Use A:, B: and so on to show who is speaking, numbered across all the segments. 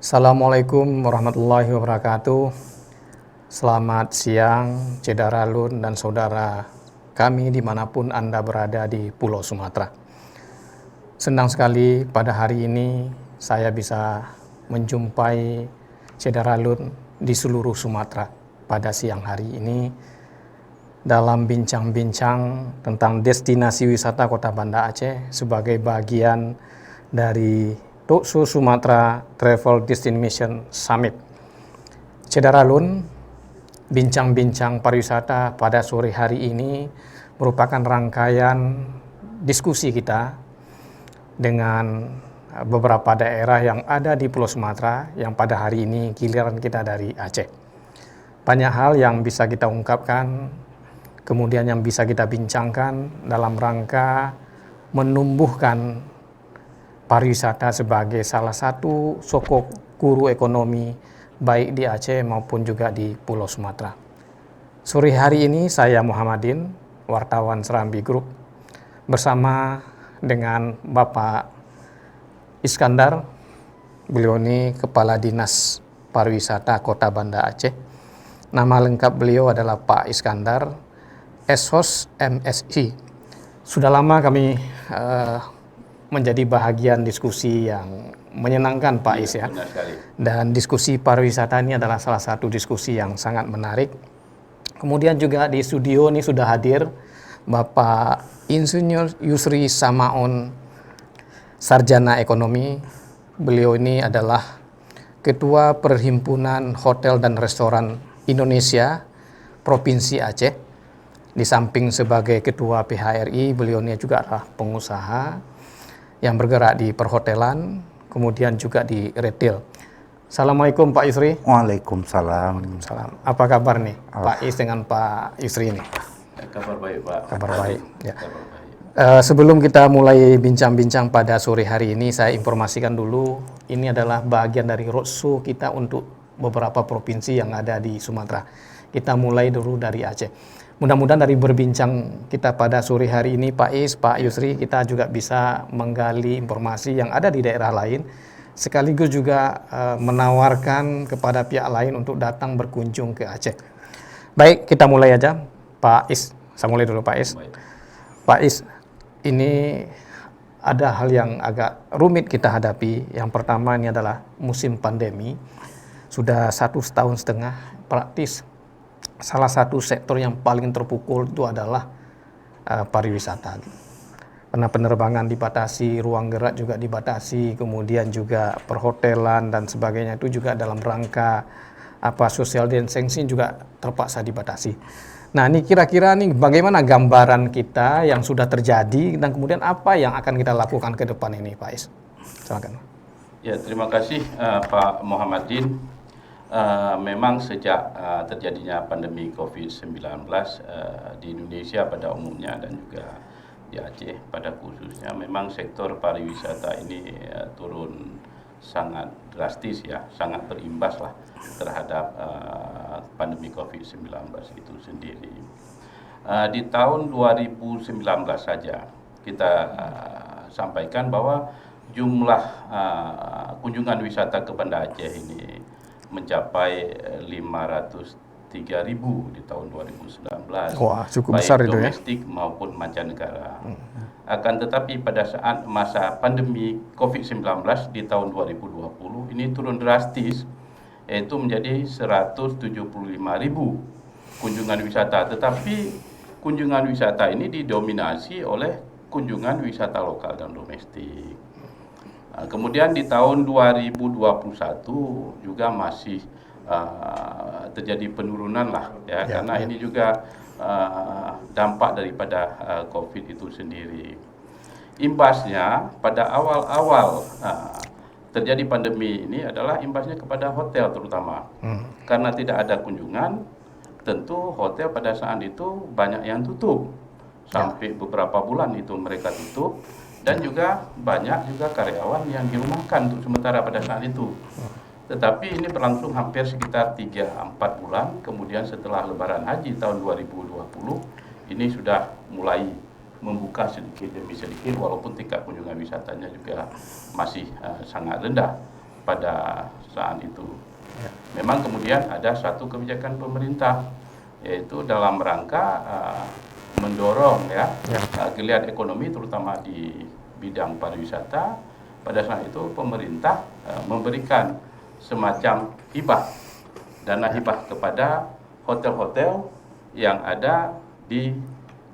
A: Assalamualaikum warahmatullahi wabarakatuh. Selamat siang, Cedaralun dan saudara kami dimanapun Anda berada di Pulau Sumatera. Senang sekali pada hari ini saya bisa menjumpai Cedaralun di seluruh Sumatera pada siang hari ini dalam bincang-bincang tentang destinasi wisata Kota Banda Aceh sebagai bagian dari Tokso Sumatra Travel Destination Summit. Cedaralun, bincang-bincang pariwisata pada sore hari ini merupakan rangkaian diskusi kita dengan beberapa daerah yang ada di Pulau Sumatera yang pada hari ini giliran kita dari Aceh. Banyak hal yang bisa kita ungkapkan, kemudian yang bisa kita bincangkan dalam rangka menumbuhkan pariwisata sebagai salah satu sokok guru ekonomi baik di Aceh maupun juga di Pulau Sumatera. Sore hari ini saya Muhammadin, wartawan Serambi Group, bersama dengan Bapak Iskandar. Beliau ini Kepala Dinas Pariwisata Kota Banda Aceh. Nama lengkap beliau adalah Pak Iskandar, SHOS MSI. Sudah lama kami menjadi bahagian diskusi yang menyenangkan Pak Is ya. Dan diskusi pariwisata ini adalah salah satu diskusi yang sangat menarik. Kemudian juga di studio ini sudah hadir Bapak Insinyur Yusri Samaun, Sarjana Ekonomi. Beliau ini adalah Ketua Perhimpunan Hotel dan Restoran Indonesia Provinsi Aceh. Di samping sebagai Ketua PHRI, beliau ini juga adalah pengusaha yang bergerak di perhotelan, kemudian juga di retail. Assalamualaikum Pak Yusri.
B: Waalaikumsalam.
A: Waalaikumsalam. Apa kabar nih Pak Is dengan Pak Yusri ini?
C: Kabar baik Pak.
A: Kabar baik. Ya.
C: Kabar baik.
A: Sebelum kita mulai bincang-bincang pada sore hari ini, saya informasikan dulu, ini adalah bagian dari roadshow kita untuk beberapa provinsi yang ada di Sumatera. Kita mulai dulu dari Aceh. Mudah-mudahan dari berbincang kita pada sore hari ini Pak Is, Pak Yusri, kita juga bisa menggali informasi yang ada di daerah lain, sekaligus juga menawarkan kepada pihak lain untuk datang berkunjung ke Aceh. Baik, kita mulai aja Pak Is. Saya mulai dulu Pak Is.
C: Baik.
A: Pak Is, ini ada hal yang agak rumit kita hadapi. Yang pertama ini adalah musim pandemi. Sudah 1,5 tahun praktis. Salah satu sektor yang paling terpukul itu adalah pariwisata. Karena penerbangan dibatasi, ruang gerak juga dibatasi, kemudian juga perhotelan dan sebagainya itu juga dalam rangka social distancing juga terpaksa dibatasi. Nah, ini kira-kira nih bagaimana gambaran kita yang sudah terjadi dan kemudian apa yang akan kita lakukan ke depan ini, Pak Is? Silakan.
C: Ya, terima kasih Pak Muhammadin. Memang sejak terjadinya pandemi COVID-19 di Indonesia pada umumnya dan juga di Aceh pada khususnya, memang sektor pariwisata ini turun sangat drastis ya, sangat berimbas lah terhadap pandemi COVID-19 itu sendiri. Di tahun 2019 saja kita sampaikan bahwa jumlah kunjungan wisata ke Banda Aceh ini mencapai 503.000 di tahun 2019.
A: Wah, cukup
C: baik
A: besar itu ya.
C: Domestik maupun mancanegara. Akan tetapi pada saat masa pandemi COVID-19 di tahun 2020 ini turun drastis, yaitu menjadi 175.000 kunjungan wisata. Tetapi kunjungan wisata ini didominasi oleh kunjungan wisata lokal dan domestik. Kemudian di tahun 2021 juga masih terjadi penurunan lah ya, karena ini juga dampak daripada COVID itu sendiri. Imbasnya pada awal-awal terjadi pandemi ini adalah imbasnya kepada hotel terutama. Karena tidak ada kunjungan, tentu hotel pada saat itu banyak yang tutup. Sampai beberapa bulan itu mereka tutup. Dan juga banyak juga karyawan yang dirumahkan untuk sementara pada saat itu. Tetapi ini berlangsung hampir sekitar 3-4 bulan. Kemudian setelah Lebaran Haji tahun 2020, ini sudah mulai membuka sedikit demi sedikit, walaupun tingkat kunjungan wisatanya juga masih sangat rendah pada saat itu. Memang kemudian ada satu kebijakan pemerintah, yaitu dalam rangka mendorong geliat ekonomi terutama di bidang pariwisata. Pada saat itu pemerintah memberikan semacam hibah, dana hibah kepada hotel-hotel yang ada di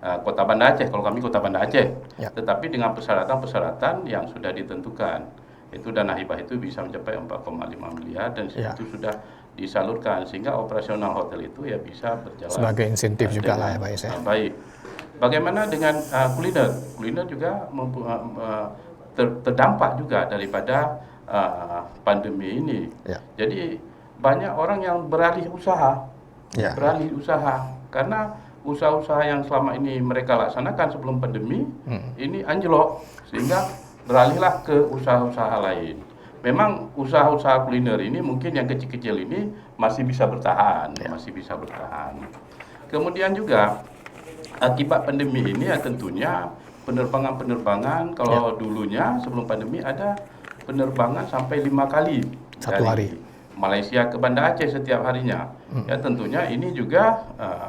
C: Kota Banda Aceh. Kalau kami Kota Banda Aceh, tetapi dengan persyaratan-persyaratan yang sudah ditentukan. Itu dana hibah itu bisa mencapai 4,5 miliar dan itu sudah disalurkan sehingga operasional hotel itu ya bisa berjalan
A: sebagai insentif juga lah ya Pak Is.
C: Baik. Bagaimana dengan kuliner? Kuliner juga terdampak juga daripada pandemi ini. Jadi banyak orang yang beralih usaha, karena usaha-usaha yang selama ini mereka laksanakan sebelum pandemi ini anjlok, sehingga beralihlah ke usaha-usaha lain. Memang usaha-usaha kuliner ini mungkin yang kecil-kecil ini masih bisa bertahan, Kemudian juga akibat pandemi ini ya tentunya penerbangan kalau dulunya sebelum pandemi ada penerbangan sampai 5 kali
A: satu hari
C: Malaysia ke Banda Aceh setiap harinya. Ya tentunya ini juga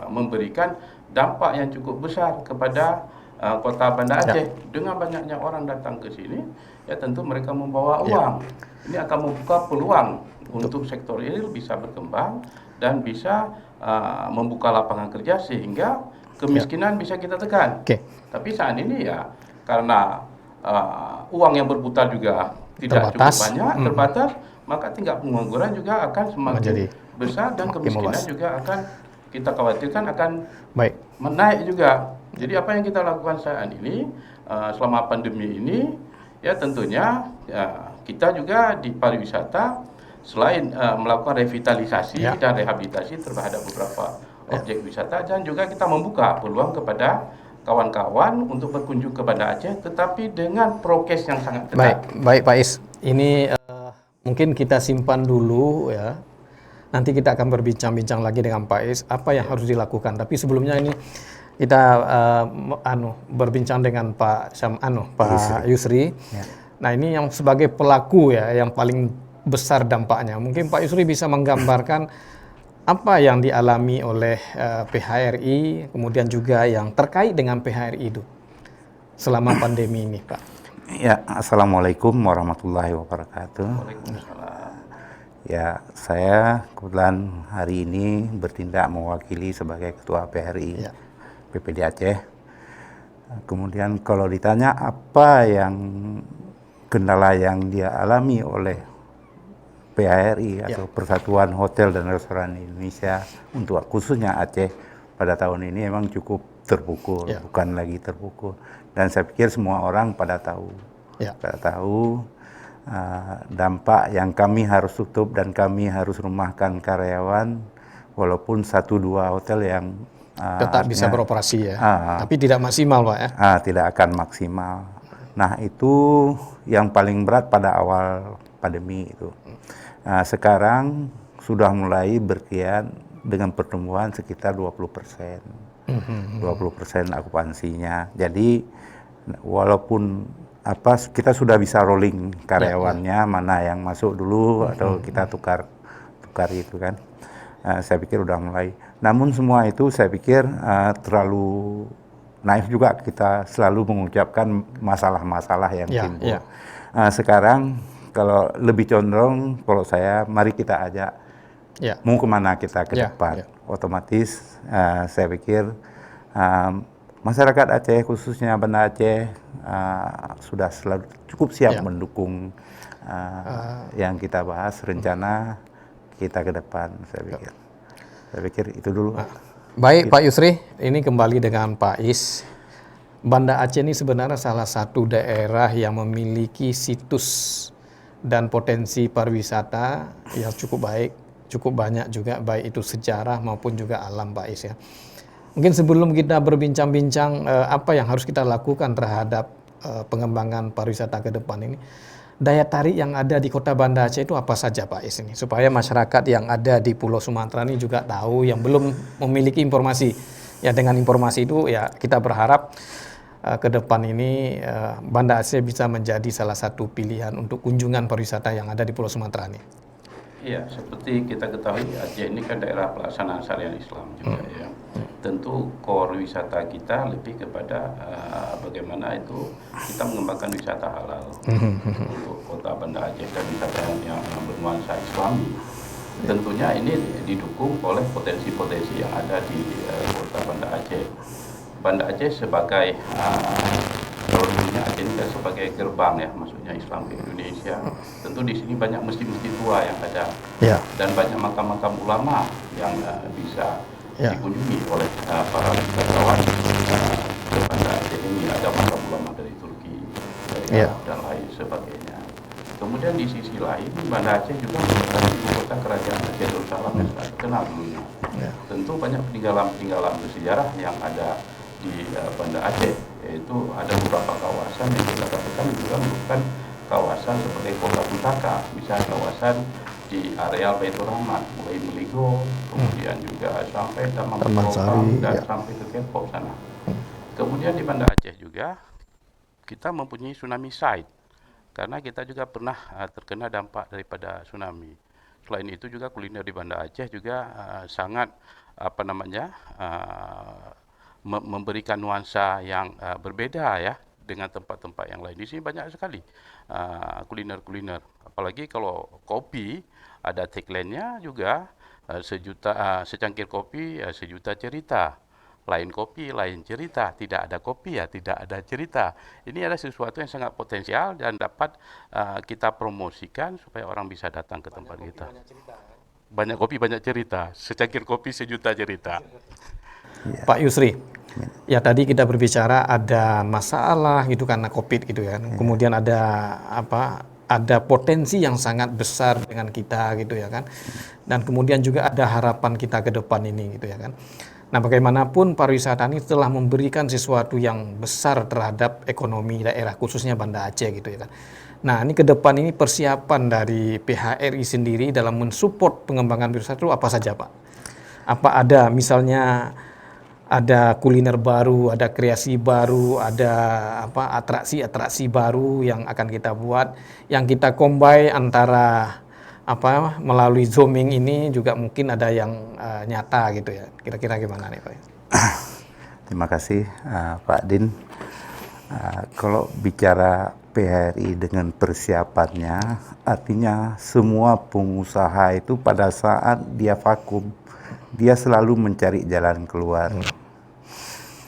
C: memberikan dampak yang cukup besar kepada Kota Banda Aceh. Dengan banyaknya orang datang ke sini, ya tentu mereka membawa uang. Ini akan membuka peluang untuk sektor ini bisa berkembang dan bisa membuka lapangan kerja sehingga kemiskinan bisa kita tekan. Tapi saat ini ya karena uang yang berputar juga tidak cukup banyak, terbatas, maka tingkat pengangguran juga akan semakin besar dan kemiskinan juga akan kita khawatirkan akan menaik juga. Jadi apa yang kita lakukan saat ini selama pandemi ini ya tentunya kita juga di pariwisata selain melakukan revitalisasi dan rehabilitasi terhadap beberapa objek wisata dan juga kita membuka peluang kepada kawan-kawan untuk berkunjung ke Banda Aceh tetapi dengan prokes yang sangat ketat.
A: Baik Pak Is, ini mungkin kita simpan dulu ya. Nanti kita akan berbincang-bincang lagi dengan Pak Is apa yang harus dilakukan. Tapi sebelumnya ini kita berbincang dengan Pak Yusri. Nah ini yang sebagai pelaku ya yang paling besar dampaknya. Mungkin Pak Yusri bisa menggambarkan apa yang dialami oleh PHRI, kemudian juga yang terkait dengan PHRI itu selama pandemi ini, Pak.
B: Ya, Assalamualaikum warahmatullahi wabarakatuh.
C: Waalaikumsalam.
B: Ya, saya kebetulan hari ini bertindak mewakili sebagai Ketua PHRI PPD Aceh. Kemudian kalau ditanya apa yang kendala yang dia alami oleh PHRI atau Persatuan Hotel dan Restoran Indonesia untuk khususnya Aceh pada tahun ini memang cukup terpukul, bukan lagi terpukul. Dan saya pikir semua orang pada tahu, dampak yang kami harus tutup dan kami harus rumahkan karyawan, walaupun 1-2 hotel yang
A: tetap bisa beroperasi ya, tapi tidak maksimal Pak ya?
B: Tidak akan maksimal. Nah itu yang paling berat pada awal pandemi itu. Sekarang sudah mulai berkian dengan pertumbuhan sekitar 20%. 20% akupansinya. Jadi walaupun kita sudah bisa rolling karyawannya, mana yang masuk dulu atau kita tukar itu kan. Saya pikir udah mulai. Namun semua itu saya pikir terlalu naif juga kita selalu mengucapkan masalah-masalah yang timbul. Sekarang kalau lebih condong, kalau saya, mari kita ajak mau kemana kita ke depan. Otomatis saya pikir masyarakat Aceh, khususnya Banda Aceh, sudah selalu cukup siap mendukung yang kita bahas, rencana kita ke depan, saya pikir itu dulu.
A: Baik Pak Yusri, ini kembali dengan Pak Is. Banda Aceh ini sebenarnya salah satu daerah yang memiliki situs dan potensi pariwisata yang cukup baik, cukup banyak juga, baik itu sejarah maupun juga alam Pak Is ya. Mungkin sebelum kita berbincang-bincang apa yang harus kita lakukan terhadap pengembangan pariwisata ke depan ini, daya tarik yang ada di Kota Banda Aceh itu apa saja Pak Is ini? Supaya masyarakat yang ada di Pulau Sumatera ini juga tahu, yang belum memiliki informasi. Ya dengan informasi itu ya kita berharap ke depan ini Banda Aceh bisa menjadi salah satu pilihan untuk kunjungan pariwisata yang ada di Pulau Sumatera ini.
C: Iya, seperti kita ketahui Aceh ini kan daerah pelaksanaan syariat Islam juga ya. Tentu core wisata kita lebih kepada bagaimana itu kita mengembangkan wisata halal untuk kota Banda Aceh dan wisata yang bernuansa Islami. Tentunya ini didukung oleh potensi-potensi yang ada di kota Banda Aceh. Banda Aceh sebagai kalau dulunya Aceh ini kan sebagai gerbang ya, maksudnya Islam ke Indonesia. Tentu di sini banyak masjid-masjid tua yang ada dan banyak makam-makam ulama yang bisa dikunjungi oleh para wisatawan ke Banda Aceh ini. Ada makam ulama dari Turki, dari Arab dan lain sebagainya. Kemudian di sisi lain Banda Aceh juga merupakan ibu kota kerajaan Aceh Darussalam yang sangat terkenal dulunya. Tentu banyak peninggalan-peninggalan bersejarah yang ada di Banda Aceh, yaitu ada beberapa kawasan yang kita katakan juga merupakan kawasan seperti Kota Pusaka, misalnya kawasan di areal Baitur Rahman, mulai Meligo, kemudian juga sampai Taman Sari dan sampai ke Kepok sana. Kemudian di Banda Aceh juga kita mempunyai tsunami site, karena kita juga pernah terkena dampak daripada tsunami. Selain itu juga kuliner di Banda Aceh juga sangat memberikan nuansa yang berbeda ya dengan tempat-tempat yang lain. Di sini banyak sekali kuliner-kuliner. Apalagi kalau kopi, ada tagline-nya juga secangkir kopi sejuta cerita. Lain kopi, lain cerita. Tidak ada kopi ya, tidak ada cerita. Ini adalah sesuatu yang sangat potensial dan dapat kita promosikan supaya orang bisa datang ke tempat kita. Banyak kopi, banyak cerita. Secangkir kopi, sejuta cerita.
A: Pak Yusri, ya tadi kita berbicara ada masalah gitu karena COVID gitu ya. Kemudian ada potensi yang sangat besar dengan kita gitu ya kan. Dan kemudian juga ada harapan kita ke depan ini gitu ya kan. Nah, bagaimanapun pariwisata ini telah memberikan sesuatu yang besar terhadap ekonomi daerah khususnya Banda Aceh gitu ya kan. Nah, ini ke depan ini persiapan dari PHRI sendiri dalam mensupport pengembangan pariwisata itu apa saja, Pak? Apa ada misalnya ada kuliner baru, ada kreasi baru, ada atraksi-atraksi baru yang akan kita buat, yang kita combine antara melalui Zooming ini juga mungkin ada yang nyata gitu ya. Kira-kira gimana nih Pak?
B: Terima kasih Pak Din. Kalau bicara PHRI dengan persiapannya, artinya semua pengusaha itu pada saat dia vakum, dia selalu mencari jalan keluar.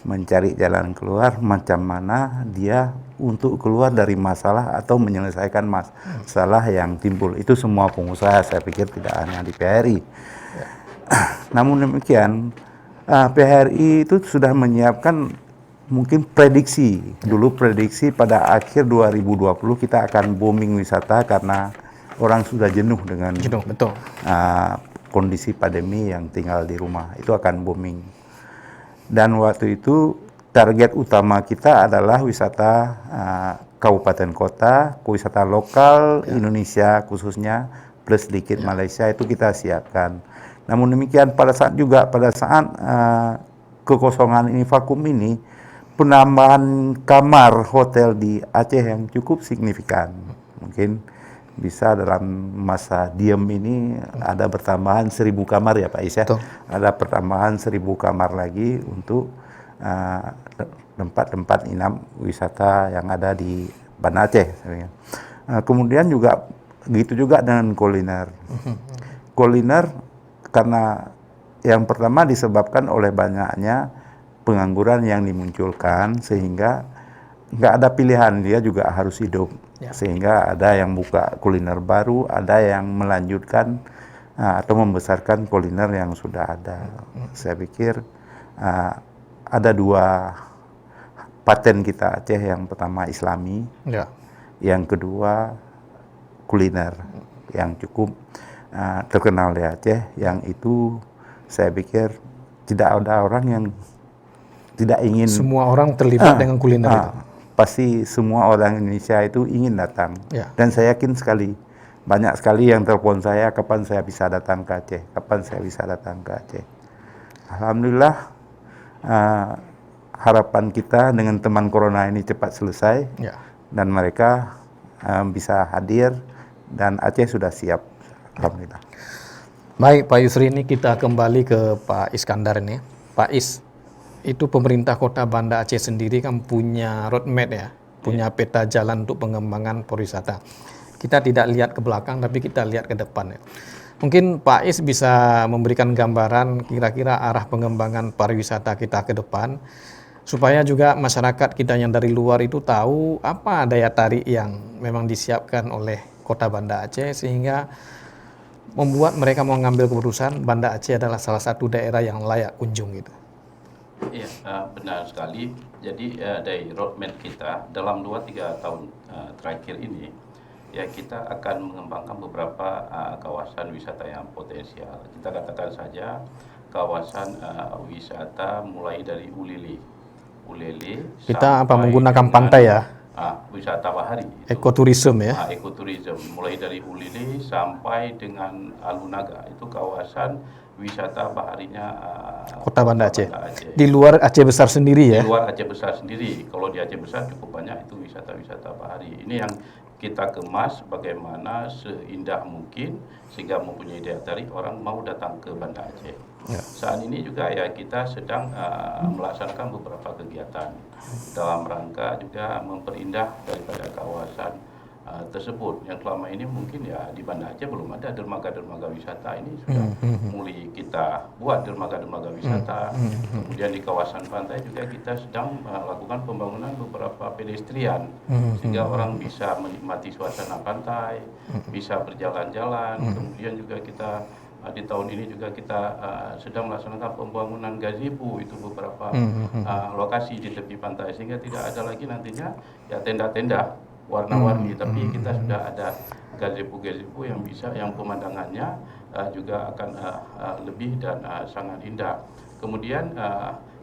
B: Mencari jalan keluar macam mana dia untuk keluar dari masalah atau menyelesaikan masalah yang timbul. Itu semua pengusaha, saya pikir tidak hanya di PHRI. Namun demikian, PHRI itu sudah menyiapkan mungkin prediksi. Dulu prediksi pada akhir 2020 kita akan booming wisata karena orang sudah jenuh dengan kondisi pandemi yang tinggal di rumah. Itu akan booming. Dan waktu itu target utama kita adalah wisata kabupaten kota, wisata lokal Indonesia khususnya plus sedikit Malaysia itu kita siapkan. Namun demikian pada saat kekosongan ini, vakum ini, penambahan kamar hotel di Aceh yang cukup signifikan. Mungkin bisa dalam masa diem ini ada pertambahan 1.000 kamar ya Pak Is ya. Ada pertambahan 1.000 kamar lagi untuk tempat-tempat inap wisata yang ada di Banda Aceh. Kemudian juga gitu juga dengan kuliner. Kuliner karena yang pertama disebabkan oleh banyaknya pengangguran yang dimunculkan sehingga nggak ada pilihan, dia juga harus hidup. Sehingga ada yang buka kuliner baru, ada yang melanjutkan atau membesarkan kuliner yang sudah ada. Saya pikir ada 2 paten kita Aceh, yang pertama Islami, yang kedua kuliner yang cukup terkenal di Aceh, yang itu saya pikir tidak ada orang yang tidak ingin.
A: Semua orang terlibat dengan kuliner itu.
B: Pasti semua orang Indonesia itu ingin datang. Dan saya yakin sekali, banyak sekali yang telepon saya, kapan saya bisa datang ke Aceh, kapan saya bisa datang ke Aceh. Alhamdulillah, harapan kita dengan teman corona ini cepat selesai, dan mereka bisa hadir, dan Aceh sudah siap Alhamdulillah.
A: Baik Pak Yusri, ini kita kembali ke Pak Iskandar ini. Pak Is, itu pemerintah Kota Banda Aceh sendiri kan punya roadmap ya, punya peta jalan untuk pengembangan pariwisata. Kita tidak lihat ke belakang, tapi kita lihat ke depan ya. Mungkin Pak Is bisa memberikan gambaran kira-kira arah pengembangan pariwisata kita ke depan, supaya juga masyarakat kita yang dari luar itu tahu apa daya tarik yang memang disiapkan oleh Kota Banda Aceh, sehingga membuat mereka mau mengambil keputusan Banda Aceh adalah salah satu daerah yang layak kunjung gitu.
C: Iya, benar sekali. Jadi dari roadmap kita dalam 2-3 tahun terakhir ini, ya kita akan mengembangkan beberapa kawasan wisata yang potensial. Kita katakan saja kawasan wisata mulai dari Ulele
A: Kita
C: sampai
A: menggunakan
C: dengan,
A: pantai ya,
C: wisata bahari.
A: ekoturism ya.
C: Ekoturism mulai dari Ulele sampai dengan Alunaga, itu kawasan wisata baharinya
A: Kota Banda Aceh. Di luar Aceh besar sendiri ya.
C: Di luar Aceh besar sendiri. Kalau di Aceh besar cukup banyak itu wisata-wisata bahari. Ini yang kita kemas bagaimana seindah mungkin sehingga mempunyai daya tarik orang mau datang ke Banda Aceh.
A: Ya.
C: Saat ini juga ya kita sedang melaksanakan beberapa kegiatan dalam rangka juga memperindah daripada kawasan tersebut, yang selama ini mungkin ya di Banda Aceh belum ada dermaga-dermaga wisata. Ini sudah mulai kita buat dermaga-dermaga wisata. Kemudian di kawasan pantai juga kita sedang melakukan pembangunan beberapa pedestrian sehingga orang bisa menikmati suasana pantai, bisa berjalan-jalan. Kemudian juga kita di tahun ini juga kita sedang melaksanakan pembangunan gazebo, itu beberapa lokasi di tepi pantai, sehingga tidak ada lagi nantinya ya tenda-tenda warna-warni, tapi kita sudah ada gazebo-gazebo yang bisa, yang pemandangannya juga akan lebih dan sangat indah. Kemudian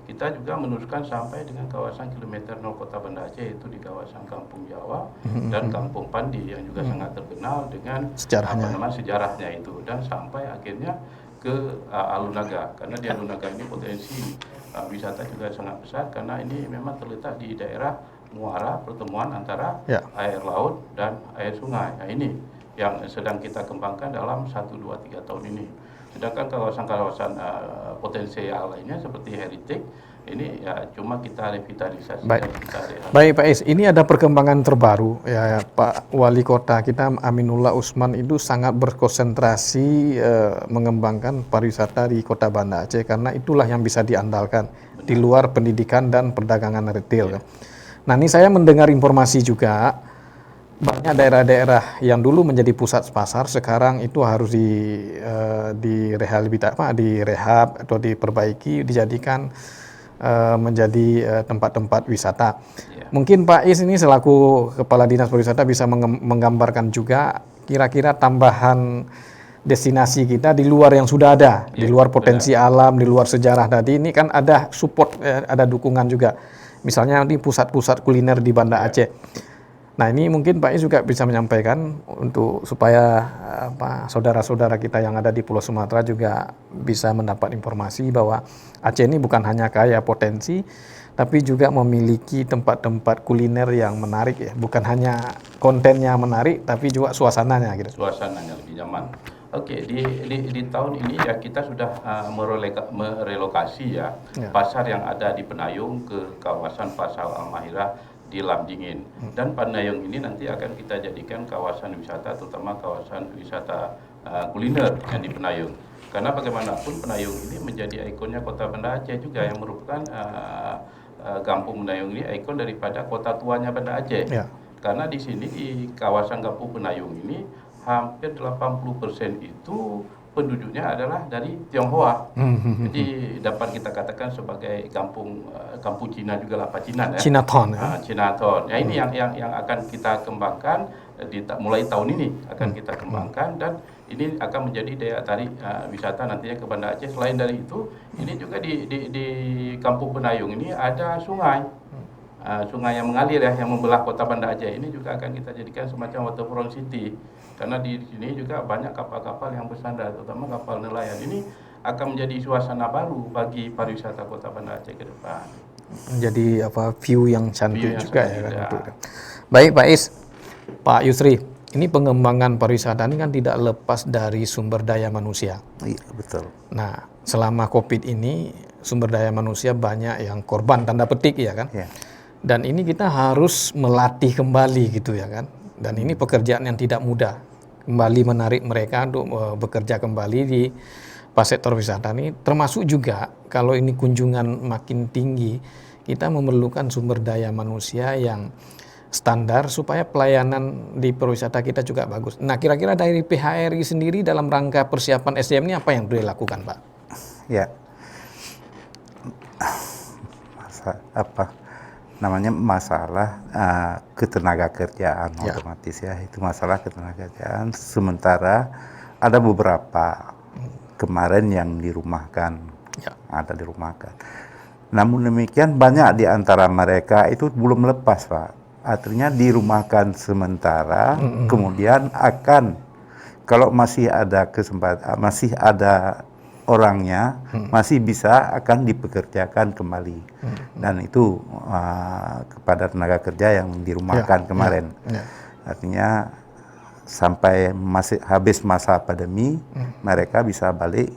C: kita juga meneruskan sampai dengan kawasan kilometer 0 Kota Banda Aceh, yaitu di kawasan Kampung Jawa dan Kampung Pandi yang juga sangat terkenal dengan sejarahnya itu, dan sampai akhirnya ke Alunaga, karena di Alunaga ini potensi wisata juga sangat besar karena ini memang terletak di daerah muara pertemuan antara air laut dan air sungai. Nah, ini yang sedang kita kembangkan dalam 1, 2, 3 tahun ini. Sedangkan kawasan-kawasan potensial lainnya seperti heritage ini ya cuma kita revitalisasi.
A: Baik Pak Is, ini ada perkembangan terbaru ya, Pak Wali Kota kita Aminullah Usman itu sangat berkonsentrasi mengembangkan pariwisata di Kota Banda Aceh, karena itulah yang bisa diandalkan di luar pendidikan dan perdagangan retail. Nah, ini saya mendengar informasi juga banyak daerah-daerah yang dulu menjadi pusat pasar sekarang itu harus direhab atau diperbaiki, dijadikan menjadi tempat-tempat wisata. Mungkin Pak Is ini selaku Kepala Dinas Pariwisata bisa menggambarkan juga kira-kira tambahan destinasi kita di luar yang sudah ada, di luar potensi alam, di luar sejarah tadi. Ini kan ada support, ada dukungan juga. Misalnya di pusat-pusat kuliner di Banda Aceh. Nah, ini mungkin Pak Is juga bisa menyampaikan untuk supaya saudara-saudara kita yang ada di Pulau Sumatera juga bisa mendapat informasi bahwa Aceh ini bukan hanya kaya potensi, tapi juga memiliki tempat-tempat kuliner yang menarik ya. Bukan hanya kontennya menarik, tapi juga suasananya gitu.
C: Suasananya lebih nyaman. Oke, di tahun ini ya kita sudah merelokasi ya pasar yang ada di Penayung ke kawasan Pasar Al-Mahirah di Lam Dingin. Dan Penayung ini nanti akan kita jadikan kawasan wisata, terutama kawasan wisata kuliner yang di Penayung. Karena bagaimanapun Penayung ini menjadi ikonnya Kota Banda Aceh juga, yang merupakan Kampung Penayung ini ikon daripada kota tuanya Banda Aceh. Karena di sini di kawasan Kampung Penayung ini hampir 80% itu penduduknya adalah dari Tionghoa. Jadi dapat kita katakan sebagai kampung Cina juga lah, Pacinan ya.
A: Chinatown.
C: Chinatown. Ya, ini yang akan kita kembangkan mulai tahun ini akan kita kembangkan, dan ini akan menjadi daya tarik wisata nantinya ke Banda Aceh. Selain dari itu, ini juga di Kampung Penayung ini ada sungai. Sungai yang mengalir ya, yang membelah Kota Banda Aceh ini juga akan kita jadikan semacam waterfront city. Karena di sini juga banyak kapal-kapal yang bersandar, terutama kapal nelayan. Ini akan menjadi suasana baru bagi pariwisata Kota Banda Aceh ke depan.
A: Menjadi view yang cantik juga ya kan. Baik Pak Is, Pak Yusri, ini pengembangan pariwisata ini kan tidak lepas dari sumber daya manusia.
B: Iya, betul.
A: Nah, selama COVID ini sumber daya manusia banyak yang korban tanda petik ya kan.
B: Ya.
A: Dan ini kita harus melatih kembali gitu ya kan. Dan ini pekerjaan yang tidak mudah. Kembali menarik mereka untuk bekerja kembali di sektor wisata ini. Termasuk juga kalau ini kunjungan makin tinggi, kita memerlukan sumber daya manusia yang standar supaya pelayanan di pariwisata kita juga bagus. Nah, kira-kira dari PHRI sendiri dalam rangka persiapan SDM ini apa yang perlu dilakukan, Pak?
B: Ya. Masalah ketenaga kerjaan
A: Ya.
B: otomatis ya, itu masalah ketenaga kerjaan. Sementara ada beberapa kemarin yang dirumahkan,
A: Ya.
B: ada dirumahkan. Namun demikian banyak di antara mereka itu belum lepas, Pak. Artinya dirumahkan sementara, kemudian akan kalau masih ada kesempatan, masih ada orangnya, masih bisa akan dipekerjakan kembali. Dan itu kepada tenaga kerja yang dirumahkan kemarin.
A: Ya.
B: Artinya sampai masih habis masa pandemi, mereka bisa balik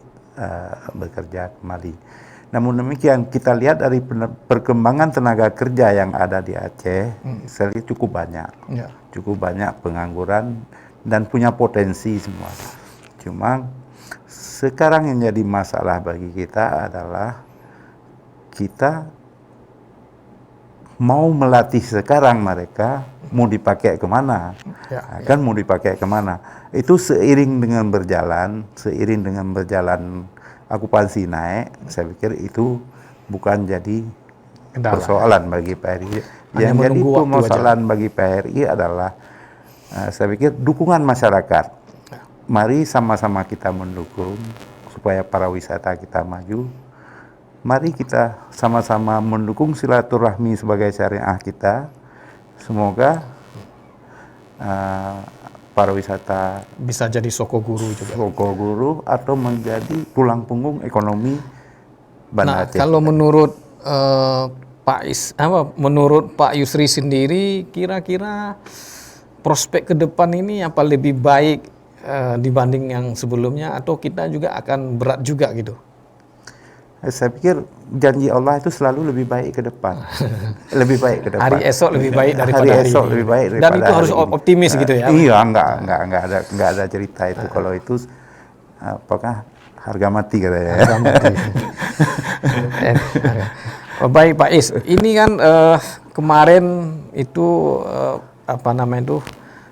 B: bekerja kembali. Namun demikian kita lihat dari perkembangan tenaga kerja yang ada di Aceh, saya lihat cukup banyak.
A: Ya.
B: Cukup banyak pengangguran dan punya potensi semua. Cuma sekarang yang jadi masalah bagi kita adalah kita mau melatih sekarang mereka mau dipakai kemana,
A: Ya.
B: mau dipakai kemana. Itu seiring dengan berjalan okupansi naik, saya pikir itu bukan jadi
A: Kendala.
B: persoalan bagi PRI.
A: Hanya
B: Yang jadi
A: menunggu waktu
B: permasalahan bagi PRI adalah saya pikir dukungan masyarakat. Mari sama-sama kita mendukung supaya para wisata kita maju. Mari kita sama-sama mendukung silaturahmi sebagai syariah kita. Semoga para wisata
A: Bisa jadi soko guru juga.
B: soko guru atau menjadi tulang punggung ekonomi Banda
A: Nah,
B: Aceh.
A: kalau menurut menurut Pak Yusri sendiri, kira-kira prospek ke depan ini apa lebih baik dibanding yang sebelumnya, atau kita juga akan berat juga gitu?
B: Saya pikir janji Allah itu selalu lebih baik ke depan. Lebih baik ke depan.
A: Hari esok lebih baik daripada hari
B: esok
A: ini.
B: lebih baik
A: Dan
B: daripada
A: itu harus
B: hari ini.
A: optimis gitu ya?
B: Iya, enggak ada cerita itu. Kalau itu apakah harga mati katanya.
A: Harga mati. Baik Pak Is, ini kan kemarin itu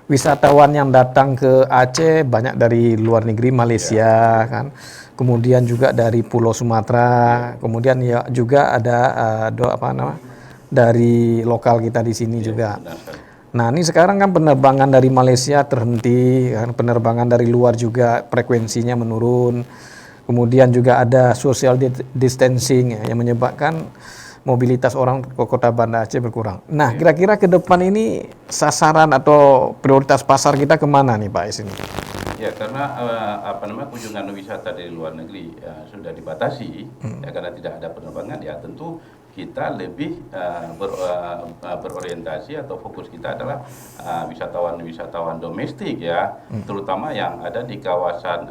A: wisatawan yang datang ke Aceh banyak dari luar negeri, Malaysia kan, kemudian juga dari Pulau Sumatera, kemudian ya juga ada dari lokal kita di sini juga. Nah, ini sekarang kan penerbangan dari Malaysia terhenti, kan, penerbangan dari luar juga frekuensinya menurun. Kemudian juga ada social distancing ya, yang menyebabkan mobilitas orang ke kota Banda Aceh berkurang. Nah, kira-kira ke depan ini sasaran atau prioritas pasar kita kemana nih Pak Is ini?
C: Ya, karena kunjungan wisata dari luar negeri sudah dibatasi ya, karena tidak ada penerbangan, ya tentu kita lebih berorientasi atau fokus kita adalah wisatawan domestik ya, terutama yang ada di kawasan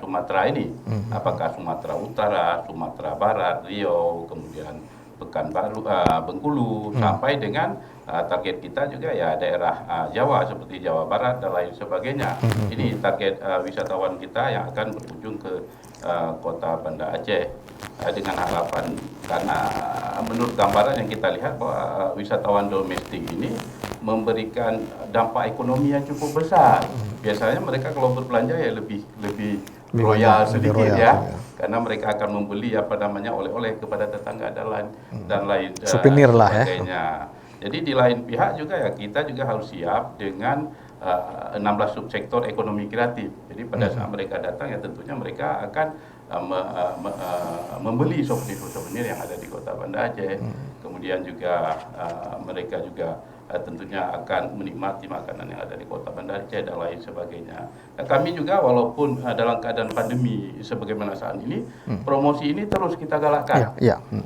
C: Sumatera ini, apakah Sumatera Utara, Sumatera Barat, Riau, kemudian Pekanbaru, Bengkulu, sampai dengan target kita juga ya daerah Jawa seperti Jawa Barat dan lain sebagainya. Ini target wisatawan kita yang akan berkunjung ke kota Banda Aceh dengan harapan, karena menurut gambaran yang kita lihat bahwa wisatawan domestik ini memberikan dampak ekonomi yang cukup besar. Biasanya mereka kalau berbelanja ya lebih royal sedikit ya, karena mereka akan membeli oleh-oleh kepada tetangga dan lain
A: souvenir lah
C: sebagainya. Jadi di lain pihak juga ya kita juga harus siap dengan 16 subsektor ekonomi kreatif. Jadi pada saat mereka datang ya tentunya mereka akan membeli souvenir yang ada di kota Banda Aceh. Kemudian juga mereka juga tentunya akan menikmati makanan yang ada di Kota Banda Aceh dan lain sebagainya. Nah, kami juga walaupun dalam keadaan pandemi sebagaimana saat ini, promosi ini terus kita galakkan,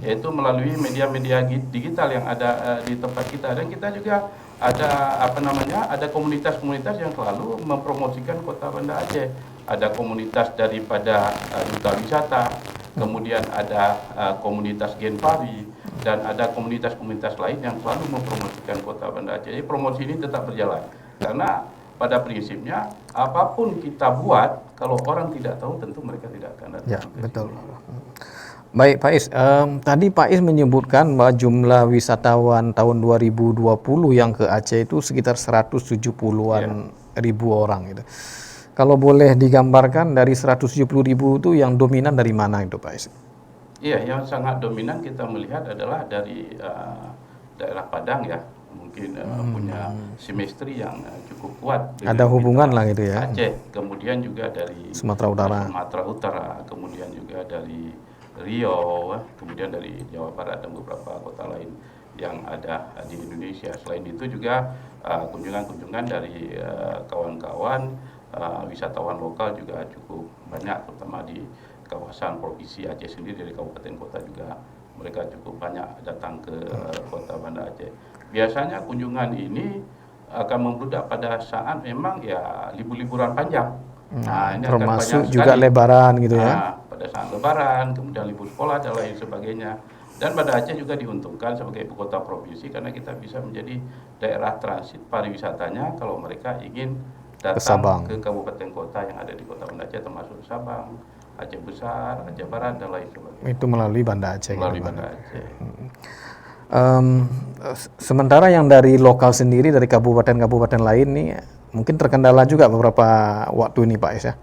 C: yaitu melalui media-media digital yang ada di tempat kita, dan kita juga ada komunitas-komunitas yang selalu mempromosikan Kota Banda Aceh. Ada komunitas daripada duta wisata, kemudian ada komunitas Genpari, dan ada komunitas-komunitas lain yang selalu mempromosikan Kota Banda Aceh. Jadi promosi ini tetap berjalan, karena pada prinsipnya apapun kita buat, kalau orang tidak tahu tentu mereka tidak akan datang.
A: Ya, betul. Baik Pak Is, tadi Pak Is menyebutkan bahwa jumlah wisatawan tahun 2020 yang ke Aceh itu sekitar 170-an ribu orang gitu. Kalau boleh digambarkan dari 170.000 itu yang dominan dari mana itu Pak Is?
C: Iya, yang sangat dominan kita melihat adalah dari daerah Padang ya, mungkin punya chemistry yang cukup kuat.
A: Ada hubungan lah gitu ya.
C: Aceh, kemudian juga dari
A: Sumatera
C: Utara, kemudian juga dari Riau, kemudian dari Jawa Barat dan beberapa kota lain yang ada di Indonesia. Selain itu juga kunjungan-kunjungan dari kawan-kawan wisatawan lokal juga cukup banyak, terutama di kawasan provinsi Aceh sendiri, dari kabupaten kota juga mereka cukup banyak datang ke Kota Banda Aceh. Biasanya kunjungan ini akan membludak pada saat memang ya libur-liburan panjang. Nah, ini
A: termasuk
C: akan
A: juga
C: sekali.
A: Lebaran gitu ya.
C: Pada saat Lebaran, kemudian libur sekolah dan lain sebagainya. Dan Banda Aceh juga diuntungkan sebagai ibu kota provinsi karena kita bisa menjadi daerah transit pariwisatanya kalau mereka ingin datang ke kabupaten kota yang ada di Kota Banda Aceh, termasuk Sabang, Aceh Besar, Aceh Barat dan lain sebagainya.
A: Itu melalui Banda Aceh.
C: Melalui Banda Aceh.
A: Sementara yang dari lokal sendiri, dari kabupaten-kabupaten lain nih mungkin terkendala juga beberapa waktu ini Pak Is ya?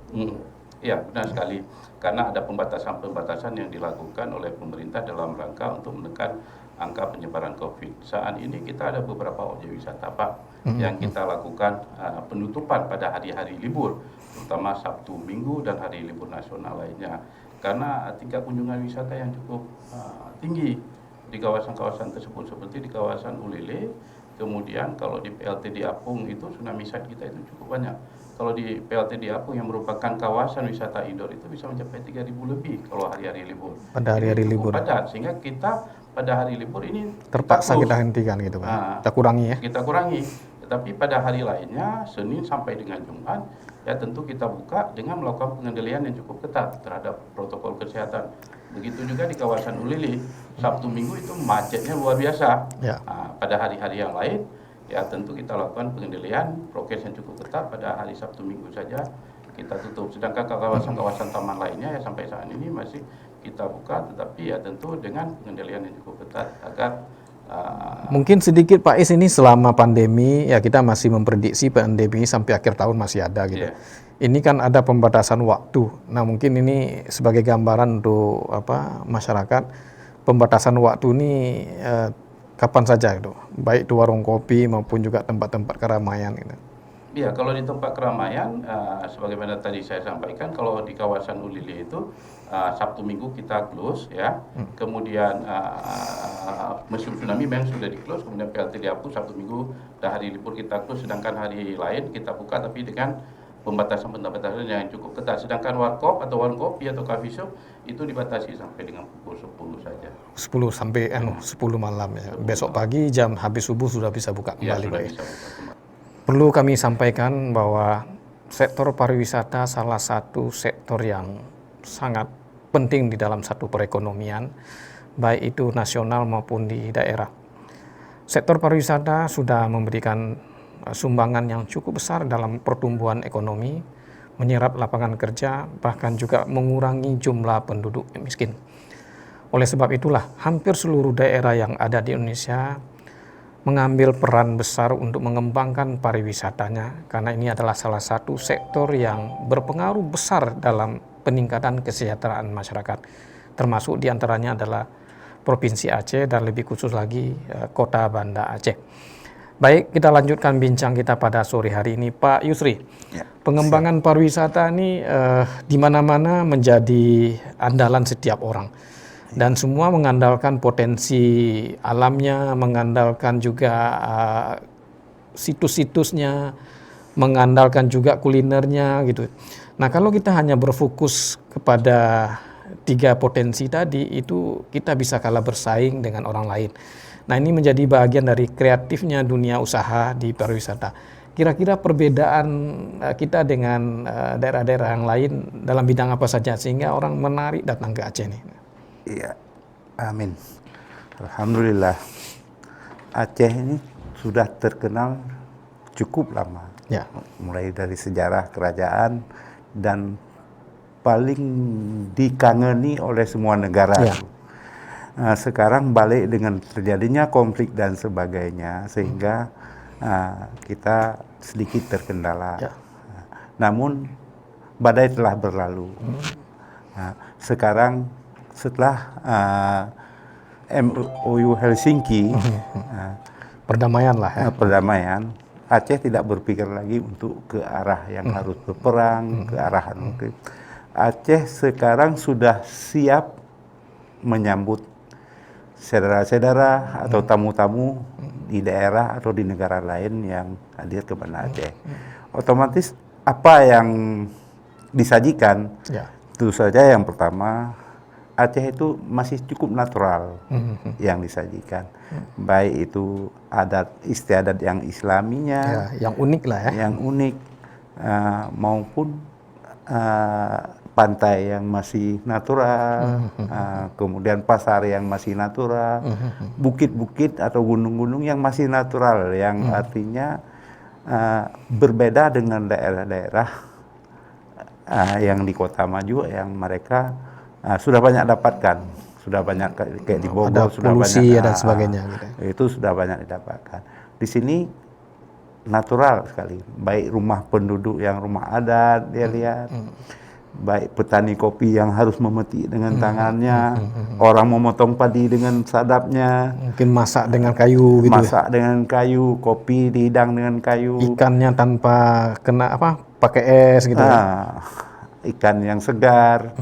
C: Iya, benar sekali. Karena ada pembatasan-pembatasan yang dilakukan oleh pemerintah dalam rangka untuk menekan angka penyebaran COVID. Saat ini kita ada beberapa objek wisata Pak yang kita lakukan penutupan pada hari-hari libur, terutama Sabtu, Minggu, dan hari libur nasional lainnya. Karena tingkat kunjungan wisata yang cukup tinggi di kawasan-kawasan tersebut, seperti di kawasan Ulele, kemudian kalau di PLT di Apung itu tsunami site kita itu cukup banyak. Kalau di PLT di Apung yang merupakan kawasan wisata indoor itu bisa mencapai 3.000 lebih kalau hari-hari libur.
A: Pada hari-hari libur.
C: Padat, sehingga kita pada hari libur ini
A: terpaksa kita hentikan gitu Pak. Kita kurangi ya.
C: Kita kurangi. Tetapi pada hari lainnya, Senin sampai dengan Jumat, ya tentu kita buka dengan melakukan pengendalian yang cukup ketat terhadap protokol kesehatan. Begitu juga di kawasan Ulili, Sabtu Minggu itu macetnya luar biasa.
A: Ya.
C: Pada hari-hari yang lain, ya tentu kita lakukan pengendalian prokes yang cukup ketat. Pada hari Sabtu Minggu saja kita tutup. Sedangkan kawasan-kawasan taman lainnya ya sampai saat ini masih kita buka, tetapi ya tentu dengan pengendalian yang cukup ketat agar
A: mungkin sedikit Pak Is, ini selama pandemi ya kita masih memprediksi pandemi sampai akhir tahun masih ada gitu. Ini kan ada pembatasan waktu. Nah mungkin ini sebagai gambaran untuk masyarakat, pembatasan waktu ini kapan saja itu, baik di warung kopi maupun juga tempat-tempat keramaian gitu.
C: Iya, kalau di tempat keramaian, sebagaimana tadi saya sampaikan, kalau di kawasan Ulili itu Sabtu Minggu kita close ya. Kemudian musim tsunami memang sudah di close, kemudian PLT di Apung Sabtu Minggu dan hari libur kita close, sedangkan hari lain kita buka tapi dengan pembatasan yang cukup ketat. Sedangkan warkop atau warung kopi atau coffee shop itu dibatasi sampai dengan pukul 10 saja.
A: 10 sampai 10 malam ya. Besok pagi jam habis subuh sudah bisa buka kembali.
C: Ya, sudah
A: Pak.
C: bisa buka kembali.
A: Perlu kami sampaikan bahwa sektor pariwisata salah satu sektor yang sangat penting di dalam satu perekonomian, baik itu nasional maupun di daerah. Sektor pariwisata sudah memberikan sumbangan yang cukup besar dalam pertumbuhan ekonomi, menyerap lapangan kerja, bahkan juga mengurangi jumlah penduduk yang miskin. Oleh sebab itulah, hampir seluruh daerah yang ada di Indonesia mengambil peran besar untuk mengembangkan pariwisatanya, karena ini adalah salah satu sektor yang berpengaruh besar dalam peningkatan kesejahteraan masyarakat, termasuk diantaranya adalah Provinsi Aceh dan lebih khusus lagi Kota Banda Aceh. Baik, kita lanjutkan bincang kita pada sore hari ini, Pak Yusri.
B: Ya,
A: pengembangan pariwisata ini di mana-mana menjadi andalan setiap orang. Dan semua mengandalkan potensi alamnya, mengandalkan juga situs-situsnya, mengandalkan juga kulinernya gitu. Nah, kalau kita hanya berfokus kepada 3 potensi tadi, itu kita bisa kalah bersaing dengan orang lain. Nah, ini menjadi bagian dari kreatifnya dunia usaha di pariwisata. Kira-kira perbedaan kita dengan daerah-daerah yang lain dalam bidang apa saja sehingga orang menarik datang ke Aceh nih?
B: Iya, amin. Alhamdulillah, Aceh ini sudah terkenal cukup lama.
A: Ya.
B: Mulai dari sejarah kerajaan dan paling dikangeni oleh semua negara.
A: Ya.
B: Sekarang balik dengan terjadinya konflik dan sebagainya, sehingga kita sedikit terkendala.
A: Ya.
B: Namun badai telah berlalu. Sekarang setelah MOU Helsinki,
A: Perdamaian lah ya.
B: perdamaian, Aceh tidak berpikir lagi untuk ke arah yang harus berperang, ke arah nuklir. Aceh sekarang sudah siap menyambut saudara-saudara atau tamu-tamu di daerah atau di negara lain yang hadir ke Banda Aceh. Otomatis apa yang disajikan,
A: Ya.
B: tentu saja yang pertama, Aceh itu masih cukup natural yang disajikan. Baik itu adat istiadat yang islaminya,
A: Ya, yang unik lah ya.
B: yang unik, maupun pantai yang masih natural, kemudian pasar yang masih natural, bukit-bukit atau gunung-gunung yang masih natural, yang artinya berbeda dengan daerah-daerah yang di kota maju yang mereka sudah banyak dapatkan, sudah banyak kayak di Bogor,
A: Ada
B: sudah
A: polusi
B: banyak
A: dan sebagainya gitu.
B: itu sudah banyak didapatkan. Di sini natural sekali, baik rumah penduduk yang rumah adat dia lihat, baik petani kopi yang harus memetik dengan tangannya, orang memotong padi dengan sadapnya,
A: Mungkin masak dengan kayu gitu.
B: masak dengan kayu, kopi dihidang dengan kayu,
A: Ikannya tanpa kena pakai es gitu.
B: ikan yang segar.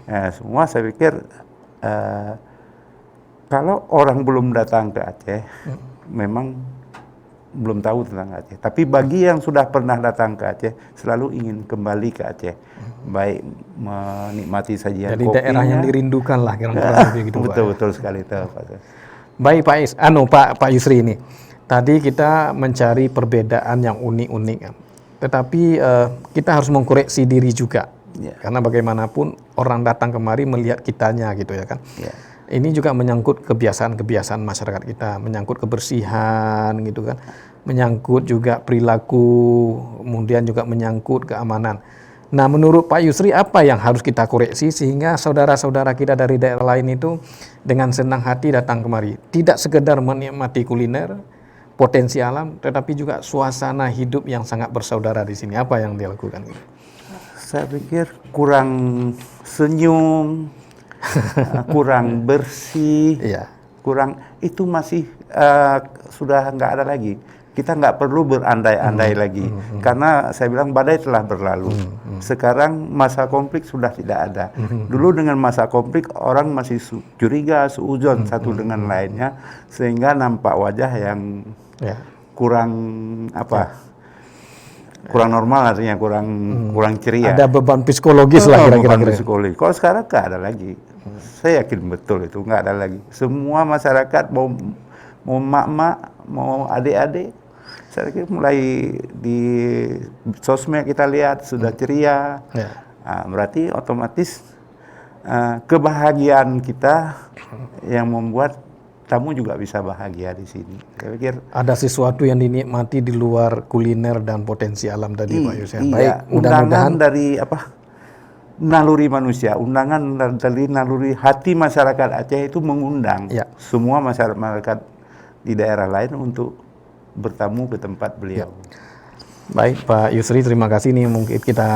B: Semua saya pikir kalau orang belum datang ke Aceh, memang belum tahu tentang Aceh. Tapi bagi yang sudah pernah datang ke Aceh, selalu ingin kembali ke Aceh, baik menikmati sajian
A: Jadi
B: kopinya.
A: daerah yang dirindukan lah kira-kira gitu. Pak.
B: Betul sekali itu, Pak.
A: Baik Pak Yusri ini. Tadi kita mencari perbedaan yang unik-unik, tetapi kita harus mengkoreksi diri juga. Karena bagaimanapun orang datang kemari melihat kitanya gitu ya kan. Ini juga menyangkut kebiasaan-kebiasaan masyarakat kita, menyangkut kebersihan gitu kan, menyangkut juga perilaku, kemudian juga menyangkut keamanan. Nah, menurut Pak Yusri apa yang harus kita koreksi sehingga saudara-saudara kita dari daerah lain itu dengan senang hati datang kemari, tidak sekedar menikmati kuliner, potensi alam, tetapi juga suasana hidup yang sangat bersaudara di sini. Apa yang dia lakukan?
B: Saya pikir kurang senyum, kurang bersih, kurang itu masih sudah nggak ada lagi. Kita nggak perlu berandai-andai lagi, karena saya bilang badai telah berlalu. Sekarang masa konflik sudah tidak ada. Dulu dengan masa konflik orang masih curiga, suudzon satu dengan lainnya, sehingga nampak wajah yang kurang kurang normal, artinya kurang ceria.
A: Ada beban psikologis lah kira-kira.
B: Beban psikologis. Kalau sekarang nggak ada lagi. Saya yakin betul itu nggak ada lagi. Semua masyarakat mau mak-mak, mau adik-adik, saya kira mulai di sosmed kita lihat sudah ceria. Berarti otomatis kebahagiaan kita yang membuat tamu juga bisa bahagia di sini. Saya pikir
A: ada sesuatu yang dinikmati di luar kuliner dan potensi alam tadi, Pak Yusri.
B: Baik, undangan dari naluri manusia, undangan dari naluri hati masyarakat Aceh itu mengundang semua masyarakat di daerah lain untuk bertamu ke tempat beliau.
A: Baik, Pak Yusri, terima kasih. Nih mungkin kita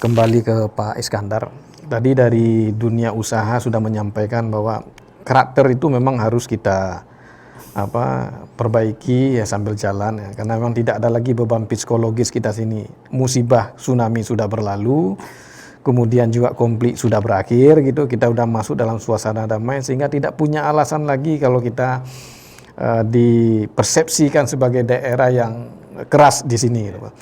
A: kembali ke Pak Iskandar. Tadi dari dunia usaha sudah menyampaikan bahwa karakter itu memang harus kita perbaiki ya sambil jalan ya, karena memang tidak ada lagi beban psikologis kita sini. Musibah tsunami sudah berlalu, kemudian juga konflik sudah berakhir gitu, kita udah masuk dalam suasana damai sehingga tidak punya alasan lagi kalau kita dipersepsikan sebagai daerah yang keras di sini gitu, Pak.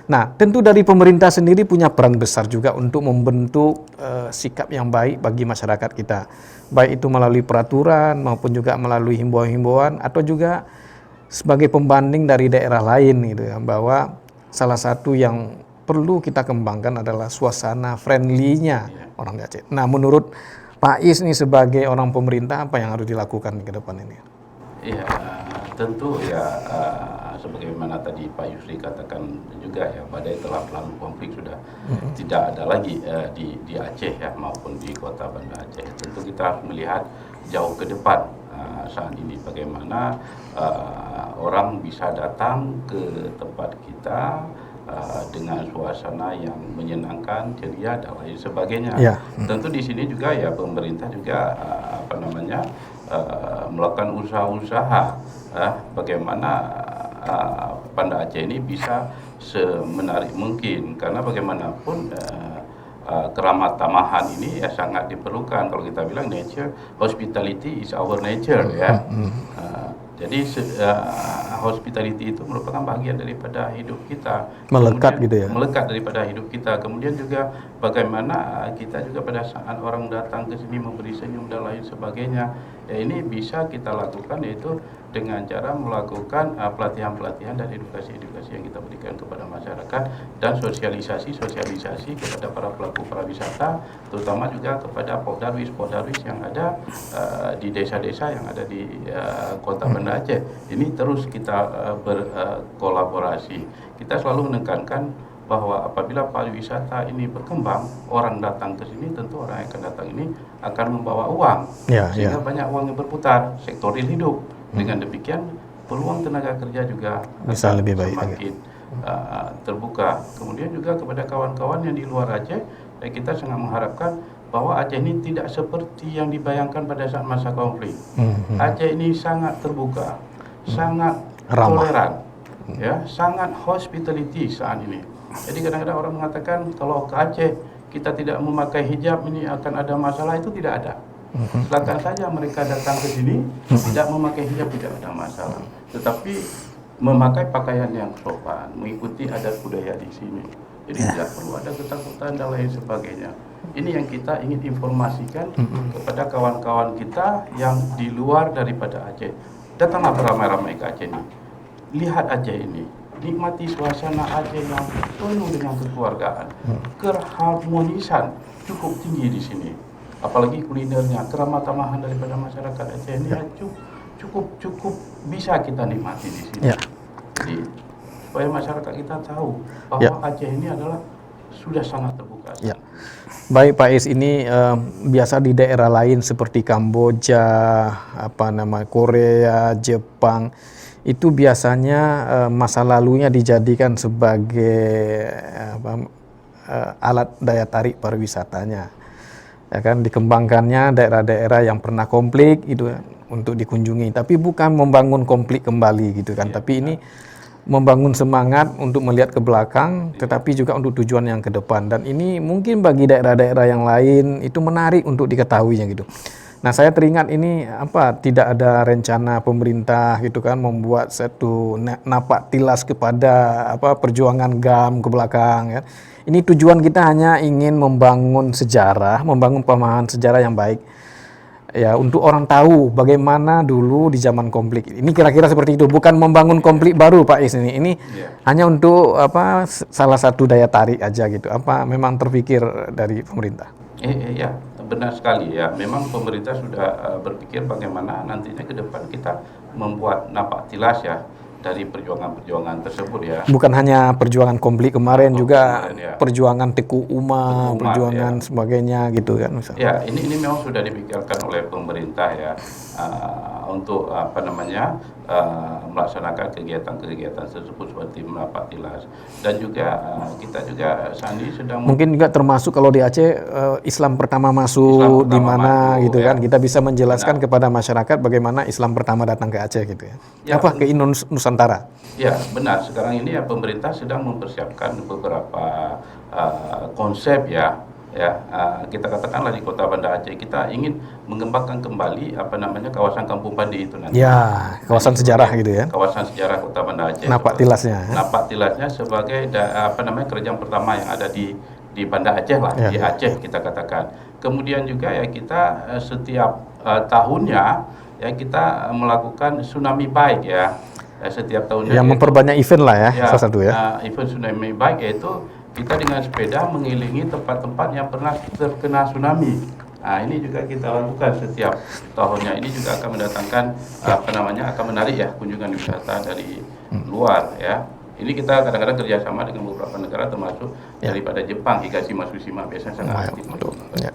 A: Nah, tentu dari pemerintah sendiri punya peran besar juga untuk membentuk sikap yang baik bagi masyarakat kita. Baik itu melalui peraturan maupun juga melalui himbauan-himbauan atau juga sebagai pembanding dari daerah lain gitu ya, bahwa salah satu yang perlu kita kembangkan adalah suasana friendly-nya orang di Aceh. Nah, menurut Pak Is nih sebagai orang pemerintah apa yang harus dilakukan ke depan ini?
C: Ya, tentu ya sebagaimana tadi Pak Yusri katakan juga ya, badai telah berlalu, konflik sudah tidak ada lagi di Aceh ya maupun di kota Banda Aceh. Tentu kita harus melihat jauh ke depan saat ini bagaimana orang bisa datang ke tempat kita dengan suasana yang menyenangkan, ceria dan lain sebagainya.
A: Ya.
C: Tentu di sini juga ya pemerintah juga melakukan usaha-usaha bagaimana Banda Aceh ini bisa semenarik mungkin, karena bagaimanapun keramat tamahan ini ya sangat diperlukan. Kalau kita bilang nature, hospitality is our nature ya. Jadi hospitality itu merupakan bagian daripada hidup kita.
A: Melekat
C: Kemudian,
A: gitu ya?
C: Melekat daripada hidup kita. Kemudian juga bagaimana kita juga pada saat orang datang ke sini memberi senyum dan lain sebagainya. Ya, ini bisa kita lakukan yaitu dengan cara melakukan pelatihan-pelatihan dan edukasi-edukasi yang kita berikan kepada masyarakat dan sosialisasi kepada para pelaku pariwisata, terutama juga kepada podarwis yang ada di desa-desa yang ada di kota Banda Aceh. Ini terus kita berkolaborasi. Kita selalu menekankan bahwa apabila pariwisata ini berkembang, orang datang ke sini, tentu orang yang akan datang ini akan membawa uang, sehingga banyak uang yang berputar, sektor real hidup. Dengan demikian peluang tenaga kerja juga
A: bisa lebih baik
C: semakin terbuka. Kemudian juga kepada kawan-kawan yang di luar Aceh, kita sangat mengharapkan bahwa Aceh ini tidak seperti yang dibayangkan pada saat masa konflik. Aceh ini sangat terbuka, sangat toleran, ya, sangat hospitality saat ini. Jadi kadang-kadang orang mengatakan kalau ke Aceh kita tidak memakai hijab ini akan ada masalah, itu tidak ada. Silakan saja mereka datang ke sini tidak memakai hijab, tidak ada masalah. Tetapi memakai pakaian yang sopan, mengikuti adat budaya di sini. Jadi tidak perlu ada ketakutan dan lain sebagainya. Ini yang kita ingin informasikan kepada kawan-kawan kita yang di luar daripada Aceh. Datanglah beramai-ramai ke Aceh ini. Lihat Aceh ini. Nikmati suasana Aceh yang penuh dengan kekeluargaan. Keharmonisan cukup tinggi di sini. Apalagi kulinernya, keramat tamahan daripada masyarakat Aceh ini cukup bisa kita nikmati di sini. Jadi supaya masyarakat kita tahu bahwa Aceh ini adalah sudah sangat terbuka.
A: Baik Pak Is, ini biasa di daerah lain seperti Kamboja, Korea, Jepang, itu biasanya masa lalunya dijadikan sebagai alat daya tarik pariwisatanya. Ya kan, dikembangkannya daerah-daerah yang pernah konflik itu untuk dikunjungi, tapi bukan membangun konflik kembali gitu kan, tapi ini membangun semangat untuk melihat ke belakang, tetapi juga untuk tujuan yang ke depan. Dan ini mungkin bagi daerah-daerah yang lain itu menarik untuk diketahuinya gitu. Nah, saya teringat ini tidak ada rencana pemerintah gitu kan membuat satu napak tilas kepada perjuangan GAM ke belakang ya. Ini tujuan kita hanya ingin membangun sejarah, membangun pemahaman sejarah yang baik. Ya, untuk orang tahu bagaimana dulu di zaman konflik. Ini kira-kira seperti itu, bukan membangun konflik baru Pak Is ini. Ini hanya untuk salah satu daya tarik aja gitu. Memang terpikir dari pemerintah?
C: Ya, benar sekali ya. Memang pemerintah sudah berpikir bagaimana nantinya ke depan kita membuat napak tilas ya dari perjuangan-perjuangan tersebut ya.
A: Bukan hanya perjuangan konflik kemarin, juga perjuangan Teku Umar, perjuangan sebagainya gitu kan misalnya.
C: Ya, ini memang sudah dipikirkan oleh pemerintah ya untuk melaksanakan kegiatan-kegiatan tersebut seperti menapak tilas. Dan juga kita juga saat ini sedang
A: mungkin juga termasuk kalau di Aceh Islam pertama masuk di mana gitu kan. Kita bisa menjelaskan kepada masyarakat bagaimana Islam pertama datang ke Aceh gitu ya. Ke Nusantara.
C: Ya, benar. Sekarang ini ya pemerintah sedang mempersiapkan beberapa konsep ya ya, kita katakanlah di Kota Banda Aceh kita ingin mengembangkan kembali kawasan Kampung Pandi itu nanti.
A: Ya, kawasan sejarah gitu ya.
C: Kawasan sejarah Kota Banda Aceh.
A: Napak tilasnya. Ya.
C: Napak tilasnya sebagai kerajaan pertama yang ada di Banda Aceh lah,
A: Ya,
C: di Aceh kita katakan. Kemudian juga ya kita setiap tahunnya ya kita melakukan tsunami bike ya. Setiap tahunnya.
A: Yang memperbanyak event lah ya, salah satu ya.
C: Event tsunami bike yaitu kita dengan sepeda mengelilingi tempat-tempat yang pernah terkena tsunami. Nah, ini juga kita lakukan setiap tahunnya. Ini juga akan mendatangkan akan menarik ya kunjungan wisata dari luar ya. Ini kita kadang-kadang kerjasama dengan beberapa negara termasuk daripada Jepang, Higashima Tsushima biasanya sangat aktif.
A: Ya.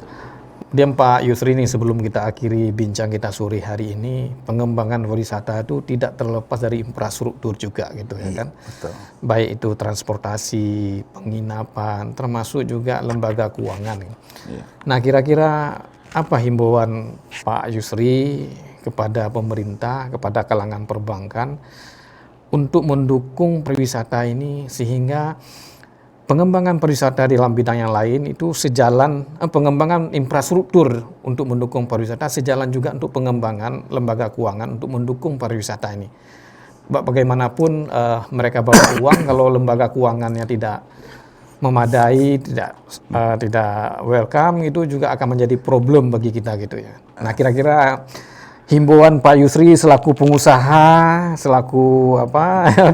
A: Kemudian Pak Yusri nih, sebelum kita akhiri bincang kita sore hari ini, pengembangan wisata itu tidak terlepas dari infrastruktur juga gitu ya kan.
B: Betul.
A: Baik itu transportasi, penginapan, termasuk juga lembaga keuangan.
B: Iya.
A: Nah, kira-kira apa himbauan Pak Yusri kepada pemerintah, kepada kalangan perbankan untuk mendukung pariwisata ini sehingga pengembangan pariwisata di dalam bidang yang lain itu sejalan, pengembangan infrastruktur untuk mendukung pariwisata sejalan juga untuk pengembangan lembaga keuangan untuk mendukung pariwisata ini. Bagaimanapun mereka bawa uang, kalau lembaga keuangannya tidak memadai, tidak welcome, itu juga akan menjadi problem bagi kita gitu ya. Nah, kira-kira himbauan Pak Yusri selaku pengusaha, selaku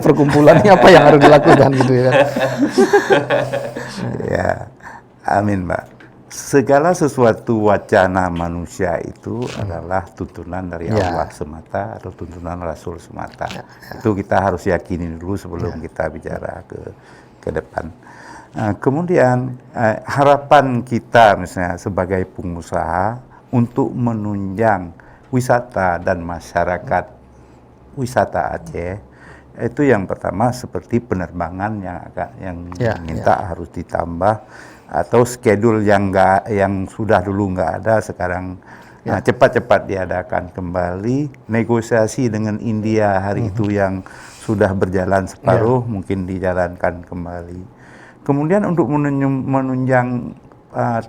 A: perkumpulannya apa yang harus dilakukan gitu ya?
B: Ya, amin Mbak. Segala sesuatu wacana manusia itu adalah tuntunan dari Allah semata atau tuntunan Rasul semata. Itu kita harus yakini dulu sebelum kita bicara ke depan. Kemudian harapan kita misalnya sebagai pengusaha untuk menunjang wisata dan masyarakat wisata Aceh itu yang pertama seperti penerbangan yang minta harus ditambah atau schedule yang sudah dulu nggak ada sekarang cepat-cepat diadakan kembali, negosiasi dengan India hari itu yang sudah berjalan separuh mungkin dijalankan kembali. Kemudian untuk menunjang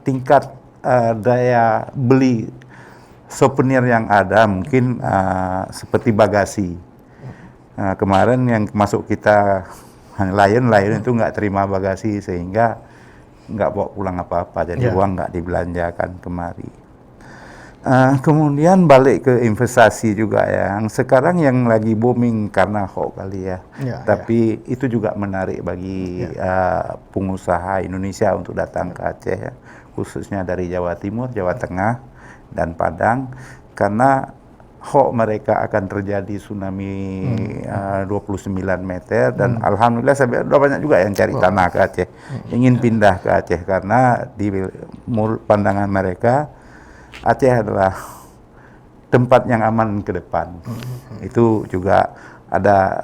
B: tingkat daya beli souvenir yang ada mungkin seperti bagasi. Kemarin yang masuk kita Lion itu nggak terima bagasi sehingga nggak bawa pulang apa-apa, jadi uang nggak dibelanjakan kemari. Kemudian balik ke investasi juga yang sekarang yang lagi booming karena hoax kali ya. Tapi itu juga menarik bagi pengusaha Indonesia untuk datang ke Aceh ya, khususnya dari Jawa Timur, Jawa Tengah dan Padang, karena hoax mereka akan terjadi tsunami 29 meter dan alhamdulillah sudah banyak juga yang cari tanah ke Aceh, ingin pindah ke Aceh karena di pandangan mereka Aceh adalah tempat yang aman ke depan. Itu juga ada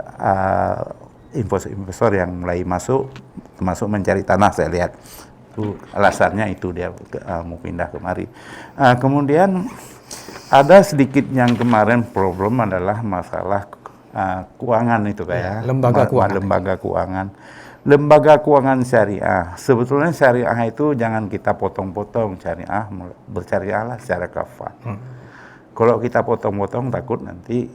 B: investor yang mulai masuk, termasuk mencari tanah saya lihat. Itu alasannya itu dia mau pindah kemari. Kemudian ada sedikit yang kemarin problem adalah masalah keuangan itu kayak
A: lembaga
B: keuangan. Lembaga keuangan syariah. Sebetulnya syariah itu jangan kita potong-potong syariah, bersyariahlah secara kafah. Kalau kita potong-potong takut nanti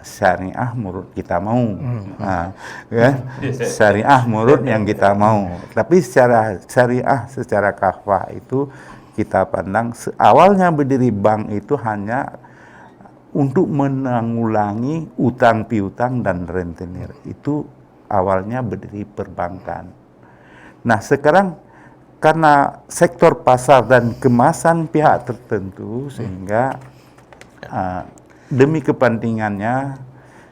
B: syariah menurut kita mau, syariah menurut yang kita mau. Tapi secara syariah, secara kafah itu kita pandang awalnya berdiri bank itu hanya untuk menanggulangi utang piutang dan rentenir. Itu awalnya berdiri perbankan. Nah sekarang karena sektor pasar dan kemasan pihak tertentu sehingga demi kepentingannya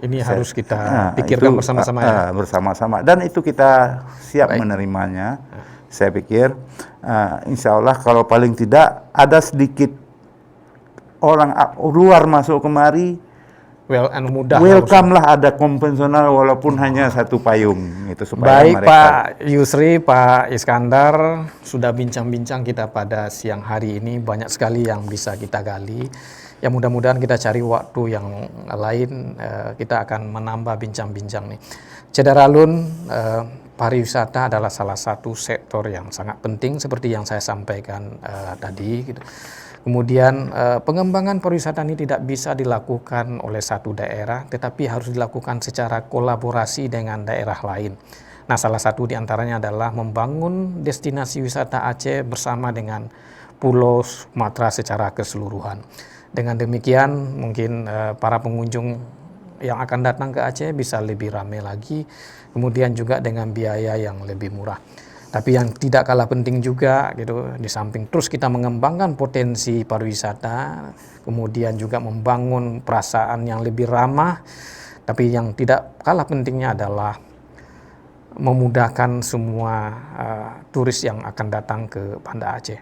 A: ini harus kita pikirkan bersama-sama ya.
B: Bersama-sama dan itu kita siap menerimanya. Saya pikir insya Allah kalau paling tidak ada sedikit orang luar masuk kemari, welcome lah, ada konvensional walaupun hanya satu payung itu supaya
A: baik mereka. Pak Yusri, Pak Iskandar, sudah bincang-bincang kita pada siang hari ini, banyak sekali yang bisa kita gali. Ya mudah-mudahan kita cari waktu yang lain, kita akan menambah bincang-bincang nih. Cedaralun, pariwisata adalah salah satu sektor yang sangat penting seperti yang saya sampaikan tadi gitu. Kemudian pengembangan pariwisata ini tidak bisa dilakukan oleh satu daerah, tetapi harus dilakukan secara kolaborasi dengan daerah lain. Nah, salah satu diantaranya adalah membangun destinasi wisata Aceh bersama dengan Pulau Sumatera secara keseluruhan. Dengan demikian, mungkin para pengunjung yang akan datang ke Aceh bisa lebih ramai lagi, kemudian juga dengan biaya yang lebih murah. Tapi yang tidak kalah penting juga gitu, di samping terus kita mengembangkan potensi pariwisata, kemudian juga membangun perasaan yang lebih ramah, tapi yang tidak kalah pentingnya adalah memudahkan semua turis yang akan datang ke Banda Aceh.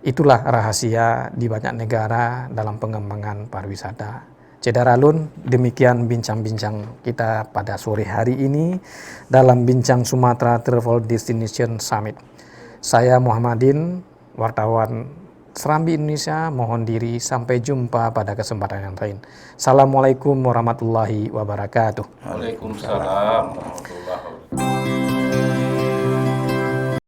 A: Itulah rahasia di banyak negara dalam pengembangan pariwisata. Cedaralun, demikian bincang-bincang kita pada sore hari ini dalam Bincang Sumatera Travel Destination Summit. Saya Muhammadin, wartawan Serambi Indonesia, mohon diri sampai jumpa pada kesempatan yang lain. Assalamualaikum warahmatullahi wabarakatuh.
C: Waalaikumsalam warahmatullahi